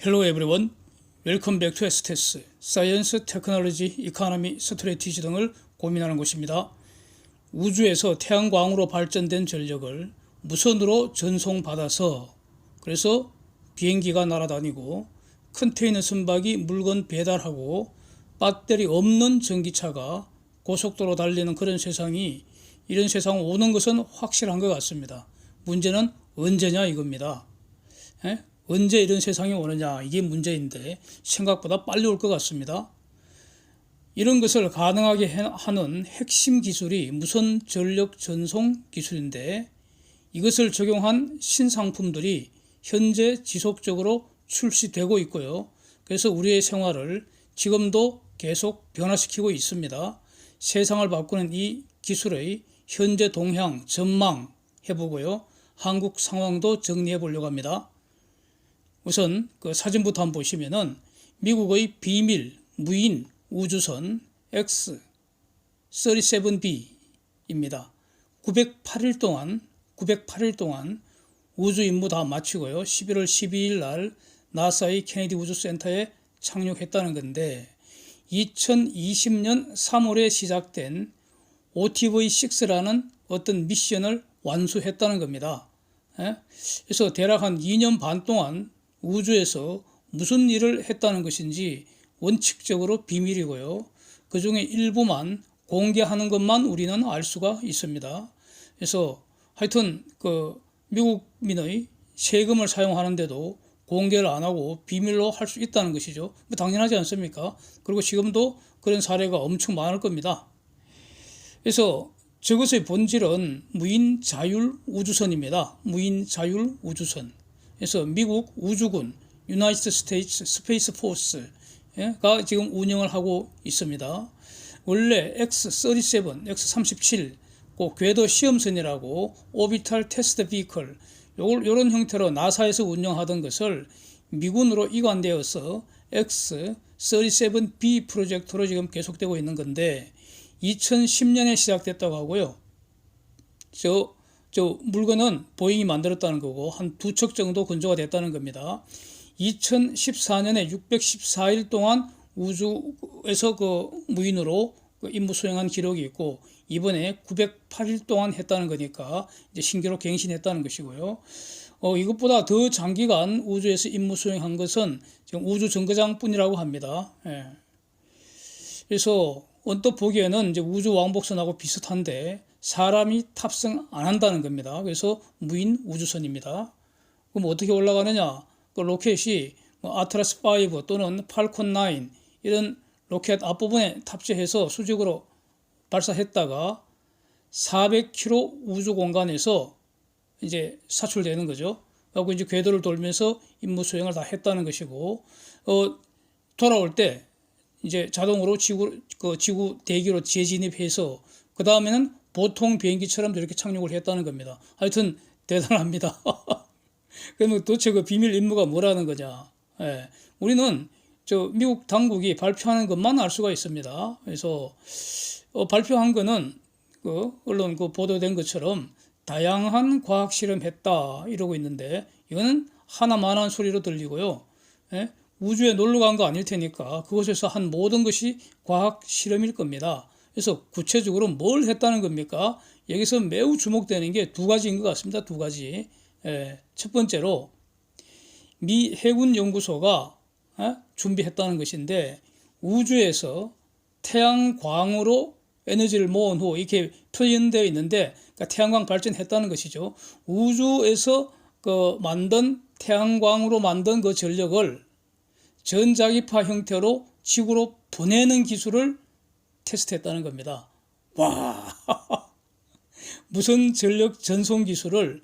Hello everyone. Welcome back to STS, Science, Technology, Economy, Strategy 등을 고민하는 곳입니다. 우주에서 태양광으로 발전된 전력을 무선으로 전송받아서 그래서 비행기가 날아다니고 컨테이너 선박이 물건 배달하고 배터리 없는 전기차가 고속도로 달리는 그런 세상이 이런 세상 오는 것은 확실한 것 같습니다. 문제는 언제냐 이겁니다. 언제 이런 세상이 오느냐 이게 문제인데 생각보다 빨리 올 것 같습니다. 이런 것을 가능하게 하는 핵심 기술이 무선 전력 전송 기술인데 이것을 적용한 신상품들이 현재 지속적으로 출시되고 있고요. 그래서 우리의 생활을 지금도 계속 변화시키고 있습니다. 세상을 바꾸는 이 기술의 현재 동향, 전망 해보고요. 한국 상황도 정리해 보려고 합니다. 우선 그 사진부터 한번 보시면은 미국의 비밀 무인 우주선 X-37B입니다. 908일 동안 우주 임무 다 마치고요. 11월 12일 날 나사의 케네디 우주센터에 착륙했다는 건데 2020년 3월에 시작된 OTV6라는 어떤 미션을 완수했다는 겁니다. 그래서 대략 한 2년 반 동안 우주에서 무슨 일을 했다는 것인지 원칙적으로 비밀이고요. 그 중에 일부만 공개하는 것만 우리는 알 수가 있습니다. 그래서 하여튼 그 미국민의 세금을 사용하는데도 공개를 안 하고 비밀로 할 수 있다는 것이죠. 당연하지 않습니까? 그리고 지금도 그런 사례가 엄청 많을 겁니다. 그래서 저것의 본질은 무인 자율 우주선입니다. 무인 자율 우주선. 그래서 미국 우주군 유나이티드 스테이츠 스페이스 포스가 지금 운영을 하고 있습니다. 원래 X-37, 그 궤도 시험선이라고 오비탈 테스트 비클 요런 형태로 나사에서 운영하던 것을 미군으로 이관되어서 X-37B 프로젝트로 지금 계속되고 있는 건데 2010년에 시작됐다고 하고요. 저 물건은 보잉이 만들었다는 거고 한 2척 정도 건조가 됐다는 겁니다. 2014년에 614일 동안 우주에서 그 무인으로 임무 수행한 기록이 있고 이번에 908일 동안 했다는 거니까 이제 신기록 갱신했다는 것이고요. 이것보다 더 장기간 우주에서 임무 수행한 것은 지금 우주 정거장뿐이라고 합니다. 그래서 언뜻 보기에는 이제 우주 왕복선하고 비슷한데 사람이 탑승 안 한다는 겁니다. 그래서 무인 우주선입니다. 그럼 어떻게 올라가느냐? 그 로켓이 아트라스 5 또는 팔콘 9 이런 로켓 앞부분에 탑재해서 수직으로 발사했다가 400km 우주 공간에서 이제 사출되는 거죠. 그리고 이제 궤도를 돌면서 임무 수행을 다 했다는 것이고, 돌아올 때 이제 자동으로 지구 대기로 재진입해서 그 다음에는 보통 비행기처럼 이렇게 착륙을 했다는 겁니다. 하여튼 대단합니다. 그러면 도대체 그 비밀 임무가 뭐라는 거냐? 우리는 미국 당국이 발표하는 것만 알 수가 있습니다. 그래서 발표한 거는 언론 보도된 것처럼 다양한 과학 실험했다 이러고 있는데 이거는 하나만한 소리로 들리고요. 우주에 놀러 간 거 아닐 테니까 그곳에서 한 모든 것이 과학 실험일 겁니다. 그래서 구체적으로 뭘 했다는 겁니까? 여기서 매우 주목되는 게 두 가지인 것 같습니다. 두 가지. 첫 번째로 미 해군 연구소가 준비했다는 것인데 우주에서 태양광으로 에너지를 모은 후 이렇게 표현되어 있는데 그러니까 태양광 발전했다는 것이죠. 우주에서 만든 태양광으로 만든 그 전력을 전자기파 형태로 지구로 보내는 기술을 테스트했다는 겁니다. 와, 무선 전력 전송 기술을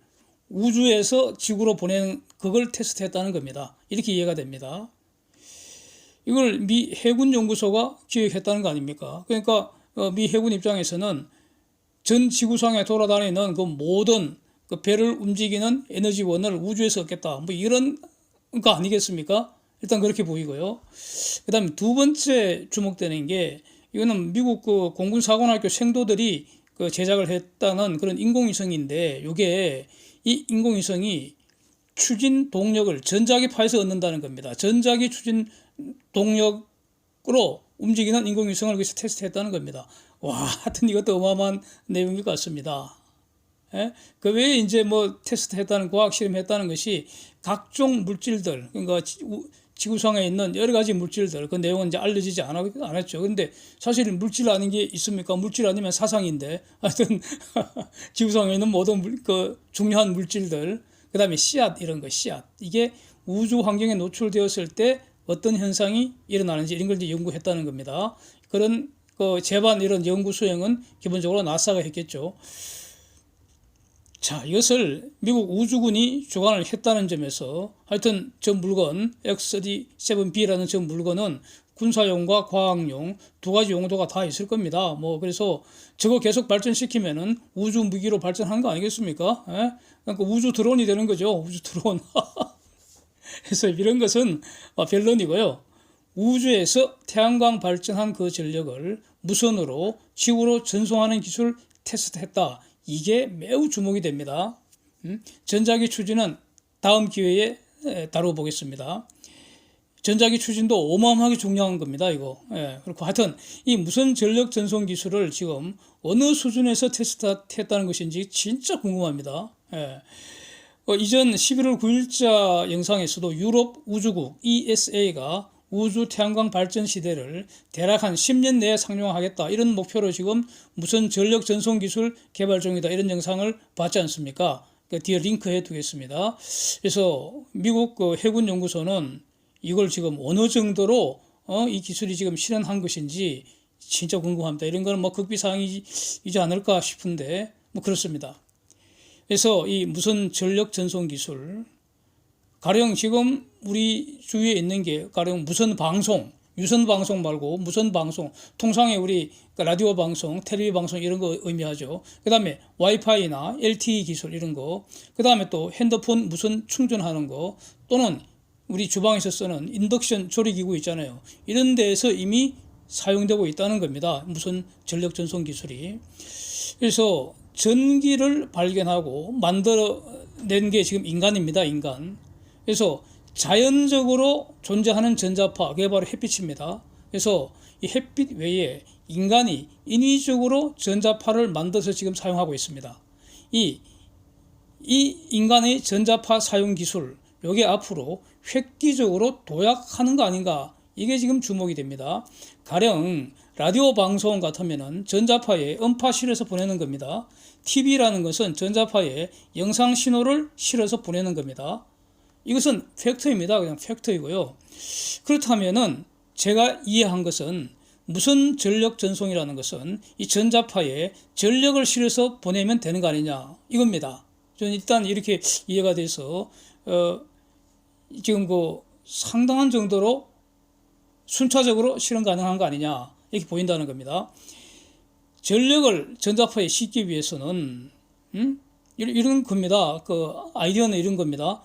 우주에서 지구로 보내는 그걸 테스트했다는 겁니다. 이렇게 이해가 됩니다. 이걸 미 해군 연구소가 기획했다는 거 아닙니까? 그러니까 미 해군 입장에서는 전 지구상에 돌아다니는 그 모든 그 배를 움직이는 에너지원을 우주에서 얻겠다. 뭐 이런 거 아니겠습니까? 일단 그렇게 보이고요. 그 다음에 두 번째 주목되는 게 이거는 미국 공군사관학교 생도들이 제작을 했다는 그런 인공위성인데 이게 이 인공위성이 추진 동력을 전자기파에서 얻는다는 겁니다. 전자기 추진 동력으로 움직이는 인공위성을 거기서 테스트했다는 겁니다. 와, 하여튼 이것도 어마어마한 내용일 것 같습니다. 예? 그 외에 이제 뭐 테스트했다는 과학 실험했다는 것이 각종 물질들, 그러니까 지구상에 있는 여러 가지 물질들, 그 내용은 이제 알려지지 않았죠. 근데 사실 물질 아닌 게 있습니까? 물질 아니면 사상인데, 하여튼 지구상에 있는 모든 그 중요한 물질들, 그 다음에 씨앗 이런 거, 씨앗 이게 우주 환경에 노출되었을 때 어떤 현상이 일어나는지 이런 걸 이제 연구했다는 겁니다. 그런 그 제반 이런 연구 수행은 기본적으로 나사가 했겠죠. 자, 이것을 미국 우주군이 주관을 했다는 점에서 하여튼 저 물건 X-37B라는 저 물건은 군사용과 과학용 두 가지 용도가 다 있을 겁니다. 뭐 그래서 저거 계속 발전시키면은 우주 무기로 발전하는 거 아니겠습니까? 예? 그러니까 우주 드론이 되는 거죠. 우주 드론. 그래서 이런 것은 변론이고요. 우주에서 태양광 발전한 그 전력을 무선으로 지구로 전송하는 기술 테스트했다. 이게 매우 주목이 됩니다. 전자기 추진은 다음 기회에 다뤄보겠습니다. 전자기 추진도 어마어마하게 중요한 겁니다. 이거. 예, 그렇고 하여튼 이 무선 전력 전송 기술을 지금 어느 수준에서 테스트했다는 것인지 진짜 궁금합니다. 예. 이전 11월 9일자 영상에서도 유럽 우주국 ESA가 우주 태양광 발전 시대를 대략 한 10년 내에 상용하겠다 이런 목표로 지금 무선 전력 전송 기술 개발 중이다 이런 영상을 봤지 않습니까? 그 뒤에 링크해 두겠습니다. 그래서 미국 그 해군 연구소는 이걸 지금 어느 정도로 이 기술이 지금 실현한 것인지 진짜 궁금합니다. 이런 거는 뭐 극비사항이지 않을까 싶은데 뭐 그렇습니다. 그래서 이 무선 전력 전송 기술 가령 지금 우리 주위에 있는 게 가령 무선 방송, 유선 방송 말고 무선 방송, 통상의 우리 라디오 방송, 텔레비 방송 이런 거 의미하죠. 그 다음에 와이파이나 LTE 기술 이런 거, 그 다음에 또 핸드폰 무선 충전하는 거, 또는 우리 주방에서 쓰는 인덕션 조리기구 있잖아요. 이런 데에서 이미 사용되고 있다는 겁니다. 무선 전력 전송 기술이. 그래서 전기를 발견하고 만들어낸 게 지금 인간입니다. 인간. 그래서 자연적으로 존재하는 전자파, 그게 바로 햇빛입니다. 그래서 이 햇빛 외에 인간이 인위적으로 전자파를 만들어서 지금 사용하고 있습니다. 이 인간의 전자파 사용 기술, 이게 앞으로 획기적으로 도약하는 거 아닌가, 이게 지금 주목이 됩니다. 가령 라디오 방송 같으면은 전자파에 음파 실어서 보내는 겁니다. TV라는 것은 전자파에 영상 신호를 실어서 보내는 겁니다. 이것은 팩트입니다. 그냥 팩트이고요. 그렇다면은 제가 이해한 것은 무선 전력 전송이라는 것은 이 전자파에 전력을 실어서 보내면 되는 거 아니냐 이겁니다. 저는 일단 이렇게 이해가 돼서 지금 그 상당한 정도로 순차적으로 실현 가능한 거 아니냐 이렇게 보인다는 겁니다. 전력을 전자파에 싣기 위해서는 이런 겁니다. 그 아이디어는 이런 겁니다.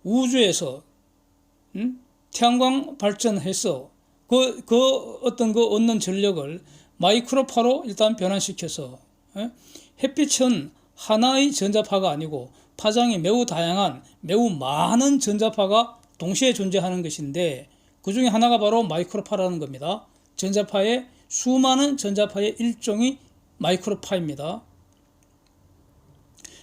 우주에서 태양광 발전해서 그 어떤 그 얻는 전력을 마이크로파로 일단 변환시켜서 햇빛은 하나의 전자파가 아니고 파장이 매우 다양한 매우 많은 전자파가 동시에 존재하는 것인데 그 중에 하나가 바로 마이크로파라는 겁니다. 전자파의 수많은 전자파의 일종이 마이크로파입니다.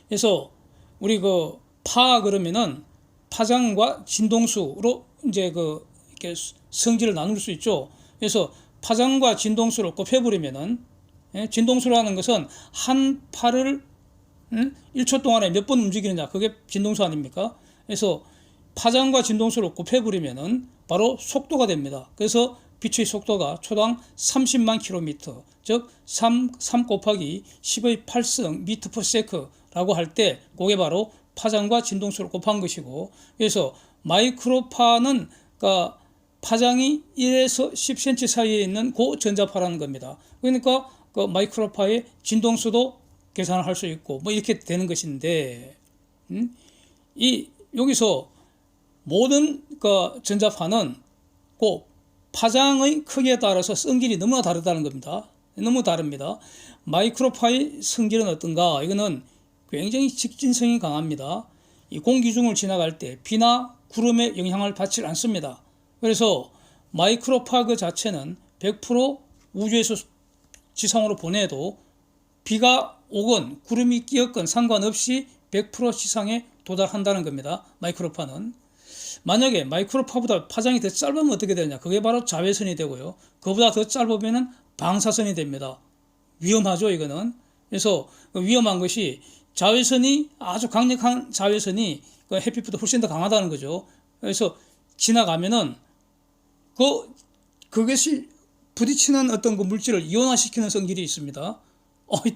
그래서 우리 그 파 그러면은 파장과 진동수로 이제 이렇게 성질을 나눌 수 있죠. 그래서 파장과 진동수를 곱해버리면은 진동수라는 것은 한 파를 1초 동안에 몇 번 움직이느냐, 그게 진동수 아닙니까? 그래서 파장과 진동수를 곱해버리면은 바로 속도가 됩니다. 그래서 빛의 속도가 초당 30만 킬로미터, 즉 3 곱하기 10의 8성 미터 퍼 세크라고 할 때 그게 바로 파장과 진동수를 곱한 것이고, 그래서 마이크로파는 그러니까 파장이 1에서 10cm 사이에 있는 고전자파라는 겁니다. 그러니까 그 마이크로파의 진동수도 계산을 할 수 있고 뭐 이렇게 되는 것인데, 여기서 모든 그 전자파는 그 파장의 크기에 따라서 성질이 너무나 다르다는 겁니다. 너무 다릅니다. 마이크로파의 성질은 어떤가? 이거는 굉장히 직진성이 강합니다. 이 공기중을 지나갈 때 비나 구름의 영향을 받지 않습니다. 그래서 마이크로파 그 자체는 100% 우주에서 지상으로 보내도 비가 오건 구름이 끼었건 상관없이 100% 지상에 도달한다는 겁니다. 마이크로파는. 만약에 마이크로파보다 파장이 더 짧으면 어떻게 되느냐? 그게 바로 자외선이 되고요. 그보다 더 짧으면 방사선이 됩니다. 위험하죠, 이거는. 그래서 위험한 것이 자외선이 아주 강력한 자외선이 햇빛보다 훨씬 더 강하다는 거죠. 그래서 지나가면은 그것이 부딪히는 어떤 그 물질을 이온화시키는 성질이 있습니다.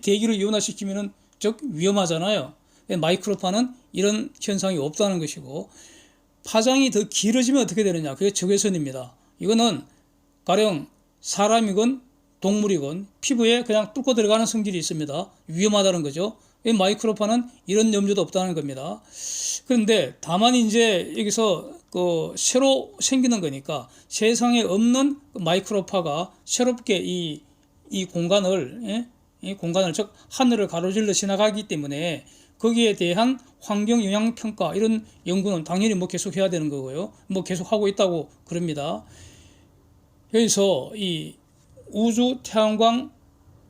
대기를 이온화시키면은 즉 위험하잖아요. 마이크로파는 이런 현상이 없다는 것이고, 파장이 더 길어지면 어떻게 되느냐? 그게 적외선입니다. 이거는 가령 사람이건 동물이건 피부에 그냥 뚫고 들어가는 성질이 있습니다. 위험하다는 거죠. 마이크로파는 이런 염려도 없다는 겁니다. 그런데 다만 이제 여기서 새로 생기는 거니까 세상에 없는 마이크로파가 새롭게 이 공간을 즉 하늘을 가로질러 지나가기 때문에 거기에 대한 환경 영향 평가 이런 연구는 당연히 계속 해야 되는 거고요. 계속 하고 있다고 그럽니다. 그래서 이 우주 태양광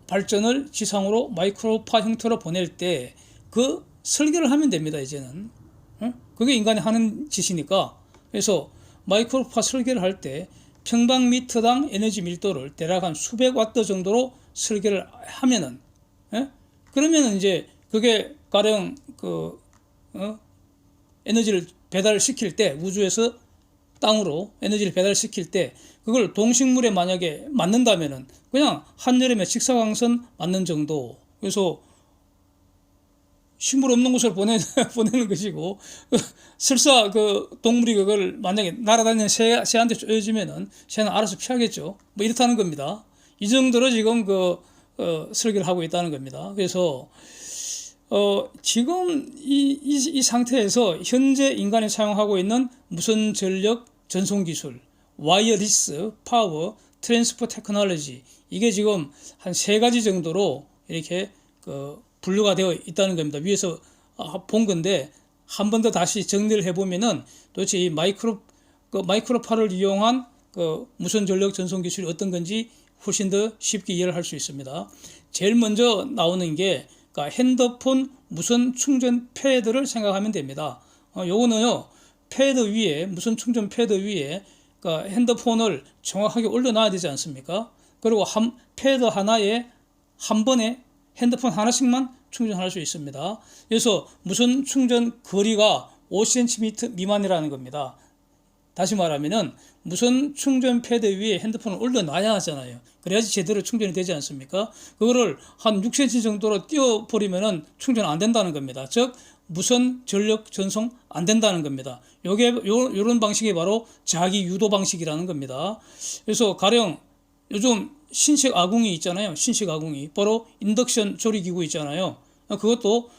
발전을 지상으로 마이크로파 형태로 보낼 때 그 설계를 하면 됩니다. 이제는 그게 인간이 하는 짓이니까. 그래서 마이크로파 설계를 할 때 평방미터당 에너지 밀도를 대략 한 수백 와트 정도로 설계를 하면은 그러면은 이제 그게 가령 에너지를 배달시킬 때 우주에서 땅으로 에너지를 배달시킬 때 그걸 동식물에 만약에 맞는다면은 그냥 한여름에 직사광선 맞는 정도. 그래서 식물 없는 곳을 보내는 것이고, 설사 동물이 그걸 만약에 날아다니는 새한테 쪼여지면은 새는 알아서 피하겠죠. 이렇다는 겁니다. 이 정도로 지금 설계를 하고 있다는 겁니다. 그래서 지금 이 상태에서 현재 인간이 사용하고 있는 무선 전력 전송 기술, 와이어리스 파워 트랜스퍼 테크놀로지, 이게 지금 한 3가지 정도로 이렇게 분류가 되어 있다는 겁니다. 위에서 본 건데 한 번 더 다시 정리를 해보면은 도대체 이 마이크로파를 이용한 무선 전력 전송 기술이 어떤 건지 훨씬 더 쉽게 이해를 할 수 있습니다. 제일 먼저 나오는 게 핸드폰 무선 충전 패드를 생각하면 됩니다. 요거는요, 패드 위에, 무선 충전 패드 위에 핸드폰을 정확하게 올려놔야 되지 않습니까? 그리고 패드 하나에 한 번에 핸드폰 하나씩만 충전할 수 있습니다. 그래서 무선 충전 거리가 5cm 미만이라는 겁니다. 다시 말하면은 무선 충전 패드 위에 핸드폰을 올려놔야 하잖아요. 그래야지 제대로 충전이 되지 않습니까? 그거를 한 6cm 정도로 띄워버리면은 충전 안 된다는 겁니다. 즉 무선 전력 전송 안 된다는 겁니다. 요런 방식이 바로 자기 유도 방식이라는 겁니다. 그래서 가령 요즘 신식 아궁이 있잖아요. 신식 아궁이. 바로 인덕션 조리기구 있잖아요. 그것도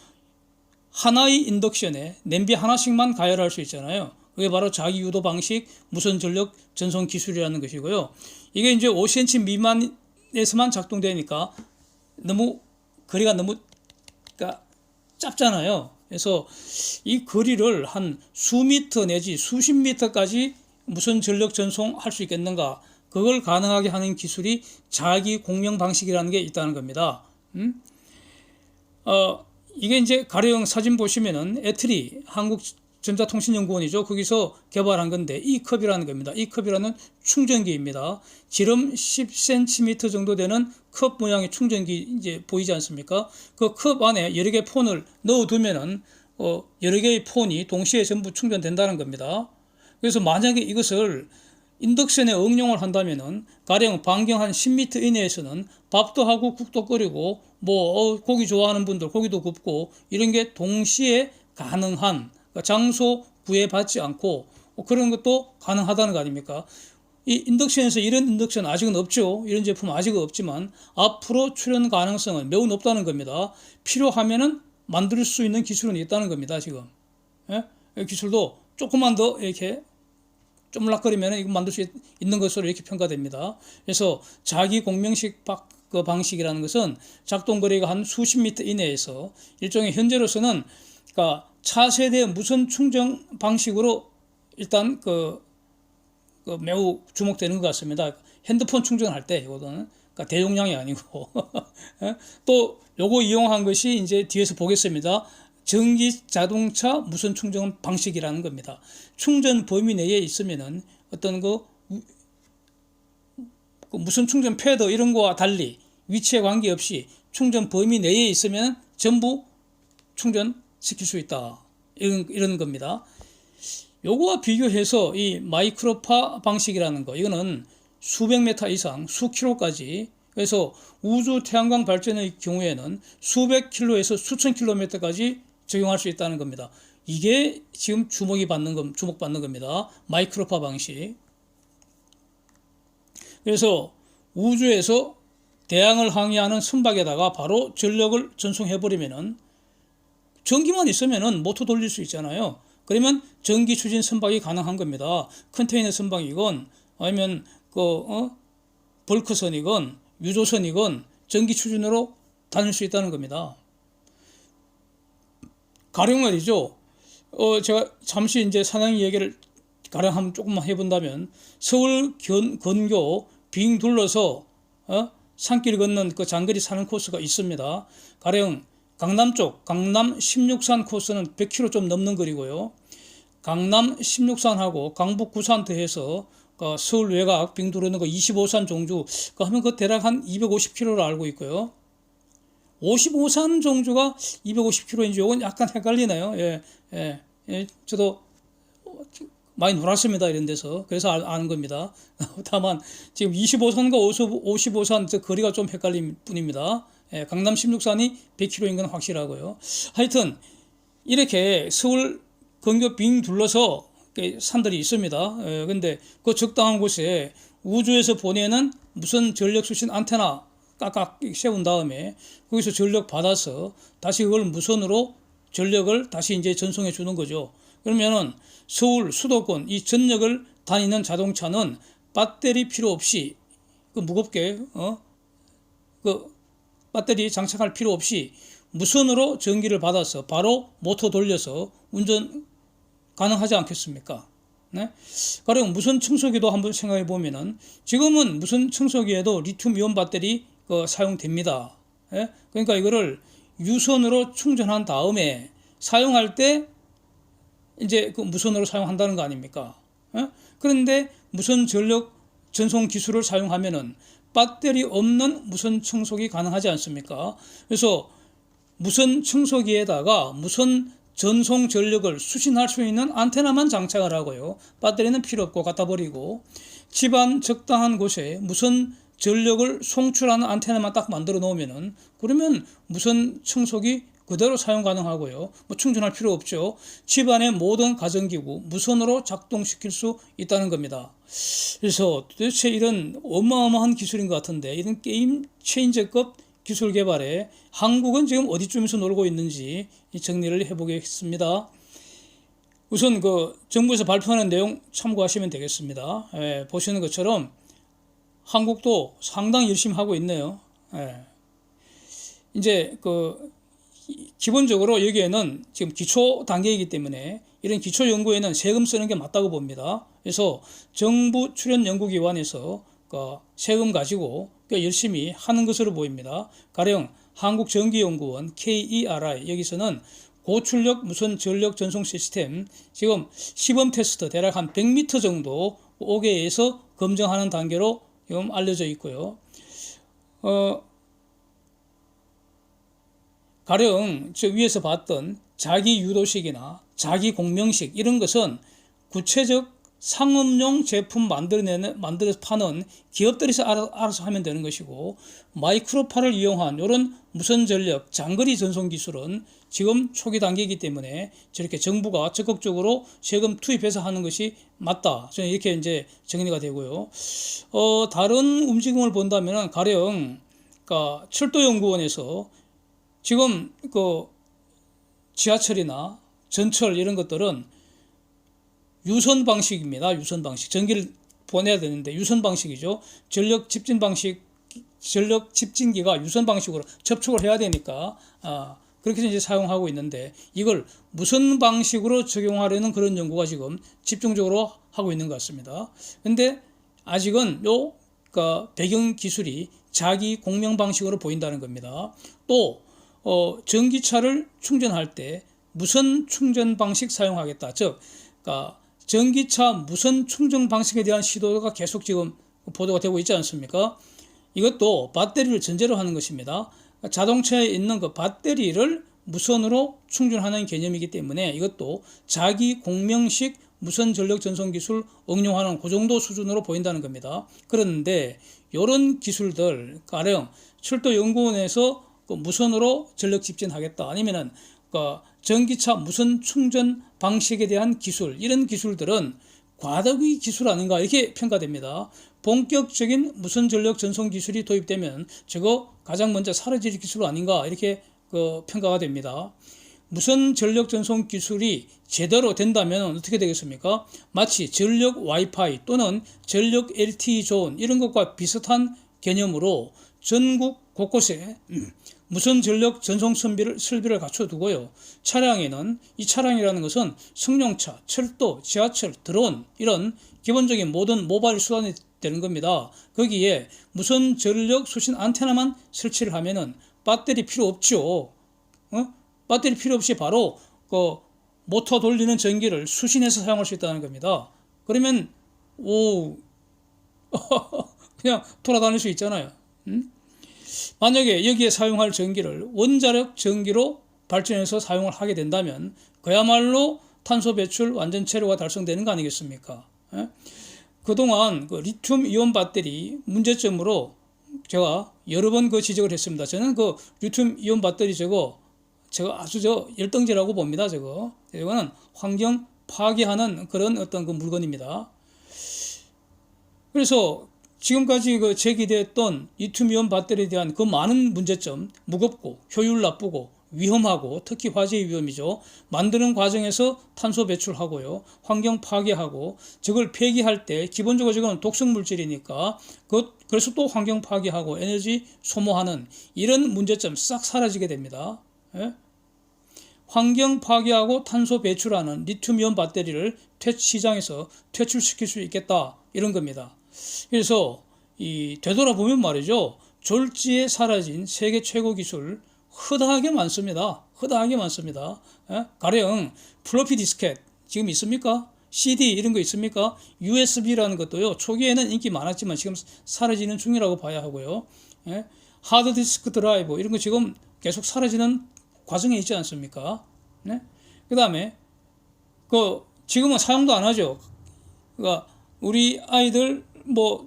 하나의 인덕션에 냄비 하나씩만 가열할 수 있잖아요. 그게 바로 자기 유도 방식 무선 전력 전송 기술이라는 것이고요. 이게 이제 5cm 미만에서만 작동되니까 거리가 너무 짧잖아요. 그래서 이 거리를 한 수미터 내지 수십 미터까지 무선 전력 전송할 수 있겠는가? 그걸 가능하게 하는 기술이 자기 공명 방식이라는 게 있다는 겁니다. 이게 이제 가령 사진 보시면은 애트리 한국전자통신연구원이죠. 거기서 개발한 건데 E컵이라는 겁니다. E컵이라는 충전기입니다. 지름 10cm 정도 되는 컵 모양의 충전기 이제 보이지 않습니까? 그 컵 안에 여러 개의 폰을 넣어두면은 여러 개의 폰이 동시에 전부 충전된다는 겁니다. 그래서 만약에 이것을 인덕션에 응용을 한다면은 가령 반경 한 10m 이내에서는 밥도 하고 국도 끓이고 고기 좋아하는 분들 고기도 굽고 이런 게 동시에 가능한, 장소 구애받지 않고 그런 것도 가능하다는 거 아닙니까? 이 인덕션에서 이런 인덕션 아직은 없죠. 이런 제품은 아직은 없지만 앞으로 출현 가능성은 매우 높다는 겁니다. 필요하면은 만들 수 있는 기술은 있다는 겁니다. 지금 이 기술도 조금만 더 이렇게 쪼물락거리면 이거 만들 수 있는 것으로 이렇게 평가됩니다. 그래서 자기 공명식 방식이라는 것은 작동 거리가 한 수십 미터 이내에서 일종의 현재로서는 차세대 무선 충전 방식으로 일단 매우 주목되는 것 같습니다. 핸드폰 충전할 때 이거는 그러니까 대용량이 아니고 또 요거 이용한 것이 이제 뒤에서 보겠습니다. 전기 자동차 무선 충전 방식이라는 겁니다. 충전 범위 내에 있으면은 어떤 그 무선 충전 패드 이런 거와 달리 위치에 관계없이 충전 범위 내에 있으면 전부 충전시킬 수 있다. 이런 겁니다. 요거와 비교해서 이 마이크로파 방식이라는 거, 이거는 수백 메타 이상, 수킬로까지, 그래서 우주 태양광 발전의 경우에는 수백 킬로에서 수천 킬로미터까지 적용할 수 있다는 겁니다. 이게 지금 주목받는 겁니다. 마이크로파 방식. 그래서 우주에서 대양을 항해하는 선박에다가 바로 전력을 전송해버리면은 전기만 있으면은 모터 돌릴 수 있잖아요. 그러면 전기 추진 선박이 가능한 겁니다. 컨테이너 선박이건 아니면 벌크선이건 유조선이건 전기 추진으로 다닐 수 있다는 겁니다. 가령 말이죠. 제가 잠시 이제 사냥 얘기를 가령 한번 조금만 해본다면 서울 근교 빙 둘러서 산길 걷는 그 장거리 사는 코스가 있습니다. 가령 강남 쪽 강남 16산 코스는 100km 좀 넘는 거리고요. 강남 16산하고 강북 9산 더해서 서울 외곽 빙 두르는 거 25산 종주 하면 그 대략 한 250km로 알고 있고요. 55산 종주가 250km인지 요건 약간 헷갈리네요. 저도 많이 놀았습니다. 이런 데서. 그래서 아는 겁니다. 다만 지금 25산과 55산 저 거리가 좀 헷갈릴 뿐입니다. 강남 16산이 100km인 건 확실하고요. 하여튼 이렇게 서울 근교 빙 둘러서 산들이 있습니다. 근데 그 적당한 곳에 우주에서 보내는 무선 전력 수신 안테나 깍깍 세운 다음에 거기서 전력 받아서 다시 그걸 무선으로 전력을 다시 이제 전송해 주는 거죠. 그러면은 서울 수도권 이 전역을 다니는 자동차는 배터리 필요 없이 무겁게 배터리 장착할 필요 없이 무선으로 전기를 받아서 바로 모터 돌려서 운전 가능하지 않겠습니까? 네? 가령 무선 청소기도 한번 생각해 보면은 지금은 무선 청소기에도 리튬이온 배터리 사용됩니다. 그러니까 이거를 유선으로 충전한 다음에 사용할 때 이제 무선으로 사용한다는 거 아닙니까? 그런데 무선 전력 전송 기술을 사용하면은 배터리 없는 무선 청소기 가능하지 않습니까? 그래서 무선 청소기에다가 무선 전송 전력을 수신할 수 있는 안테나만 장착을 하고요. 배터리는 필요 없고 갖다 버리고 집안 적당한 곳에 무선 전력을 송출하는 안테나만 딱 만들어 놓으면은 그러면 무선 청소기 그대로 사용 가능하고요. 충전할 필요 없죠. 집안의 모든 가전기구 무선으로 작동시킬 수 있다는 겁니다. 그래서 도대체 이런 어마어마한 기술인 것 같은데 이런 게임 체인저급 기술 개발에 한국은 지금 어디쯤에서 놀고 있는지 정리를 해보겠습니다. 우선 정부에서 발표하는 내용 참고하시면 되겠습니다. 보시는 것처럼 한국도 상당히 열심히 하고 있네요. 이제 기본적으로 여기에는 지금 기초 단계이기 때문에 이런 기초 연구에는 세금 쓰는 게 맞다고 봅니다. 그래서 정부 출연 연구기관에서 세금 가지고 열심히 하는 것으로 보입니다. 가령 한국전기연구원 KERI 여기서는 고출력 무선 전력 전송 시스템 지금 시범 테스트 대략 한 100m 정도 5개에서 검증하는 단계로 지금 알려져 있고요. 가령 저 위에서 봤던 자기 유도식이나 자기 공명식 이런 것은 구체적 상업용 제품 만들어서 파는 기업들이 알아서 하면 되는 것이고 마이크로파를 이용한 이런 무선 전력 장거리 전송 기술은 지금 초기 단계이기 때문에 저렇게 정부가 적극적으로 세금 투입해서 하는 것이 맞다. 저는 이렇게 이제 정리가 되고요. 다른 움직임을 본다면 가령 철도연구원에서 지금 지하철이나 전철 이런 것들은 유선 방식입니다. 유선 방식. 전기를 보내야 되는데 유선 방식이죠. 전력 집진기가 유선 방식으로 접촉을 해야 되니까 그렇게 해서 이제 사용하고 있는데 이걸 무선 방식으로 적용하려는 그런 연구가 지금 집중적으로 하고 있는 것 같습니다. 근데 아직은 그러니까 배경 기술이 자기 공명 방식으로 보인다는 겁니다. 또 전기차를 충전할 때 무선 충전 방식 사용하겠다. 즉, 그러니까 전기차 무선 충전 방식에 대한 시도가 계속 지금 보도가 되고 있지 않습니까? 이것도 배터리를 전제로 하는 것입니다. 자동차에 있는 그 배터리를 무선으로 충전하는 개념이기 때문에 이것도 자기 공명식 무선 전력 전송 기술 응용하는 그 정도 수준으로 보인다는 겁니다. 그런데 이런 기술들 가령 철도연구원에서 그 무선으로 전력 집진하겠다 아니면은 그 전기차 무선 충전 방식에 대한 기술 이런 기술들은 과도기 기술 아닌가 이렇게 평가됩니다. 본격적인 무선 전력 전송 기술이 도입되면 저거 가장 먼저 사라질 기술 아닌가 이렇게 평가가 됩니다. 무선 전력 전송 기술이 제대로 된다면 어떻게 되겠습니까? 마치 전력 와이파이 또는 전력 LTE 존 이런 것과 비슷한 개념으로 전국 곳곳에 무선 전력 전송 설비를 갖춰두고요. 차량에는 이 차량이라는 것은 승용차, 철도, 지하철, 드론 이런 기본적인 모든 모바일 수단이 되는 겁니다. 거기에 무선 전력 수신 안테나만 설치를 하면은 배터리 필요 없죠. 배터리 필요 없이 바로 그 모터 돌리는 전기를 수신해서 사용할 수 있다는 겁니다. 그러면 그냥 돌아다닐 수 있잖아요. 만약에 여기에 사용할 전기를 원자력 전기로 발전해서 사용을 하게 된다면 그야말로 탄소 배출 완전 제로가 달성되는 거 아니겠습니까? 그동안 그 리튬 이온 배터리 문제점으로 제가 여러 번 그 지적을 했습니다. 저는 그 리튬 이온 배터리 제가 아주 열등제라고 봅니다. 이거는 환경 파괴하는 그런 어떤 그 물건입니다. 그래서 지금까지 그 제기됐던 리튬이온 배터리에 대한 그 많은 문제점, 무겁고 효율 나쁘고 위험하고 특히 화재의 위험이죠. 만드는 과정에서 탄소 배출하고요, 환경 파괴하고 저걸 폐기할 때 기본적으로 지금 독성 물질이니까 그래서 또 환경 파괴하고 에너지 소모하는 이런 문제점 싹 사라지게 됩니다. 예? 환경 파괴하고 탄소 배출하는 리튬이온 배터리를 시장에서 퇴출시킬 수 있겠다 이런 겁니다. 그래서 되돌아보면 말이죠. 졸지에 사라진 세계 최고 기술 허다하게 많습니다. 가령 플로피 디스켓 지금 있습니까? CD 이런 거 있습니까? USB라는 것도요. 초기에는 인기 많았지만 지금 사라지는 중이라고 봐야 하고요. 하드디스크 드라이브 이런 거 지금 계속 사라지는 과정에 있지 않습니까? 네? 그 다음에 지금은 사용도 안 하죠. 그러니까 우리 아이들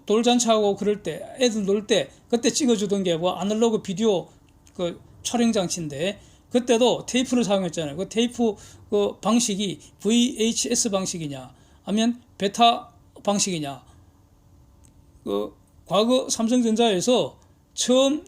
돌잔치하고 그럴 때 애들 놀 때 그때 찍어주던 게 아날로그 비디오 촬영 장치인데 그때도 테이프를 사용했잖아요. 그 테이프 방식이 VHS 방식이냐 아니면 베타 방식이냐. 과거 삼성전자에서 처음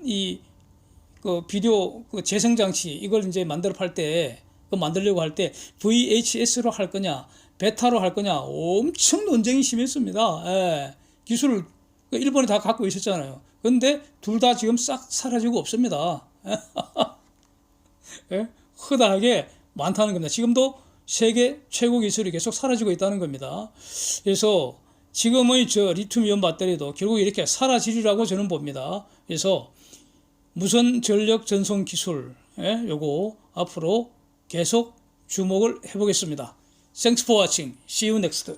비디오 재생 장치 이걸 이제 만들려고 할 때 VHS로 할 거냐 베타로 할 거냐 엄청 논쟁이 심했습니다. 기술을 일본이 다 갖고 있었잖아요. 그런데 둘 다 지금 싹 사라지고 없습니다. 허다하게 많다는 겁니다. 지금도 세계 최고 기술이 계속 사라지고 있다는 겁니다. 그래서 지금의 리튬이온 배터리도 결국 이렇게 사라지리라고 저는 봅니다. 그래서 무선 전력 전송 기술 요거 앞으로 계속 주목을 해보겠습니다. Thanks for watching. See you next.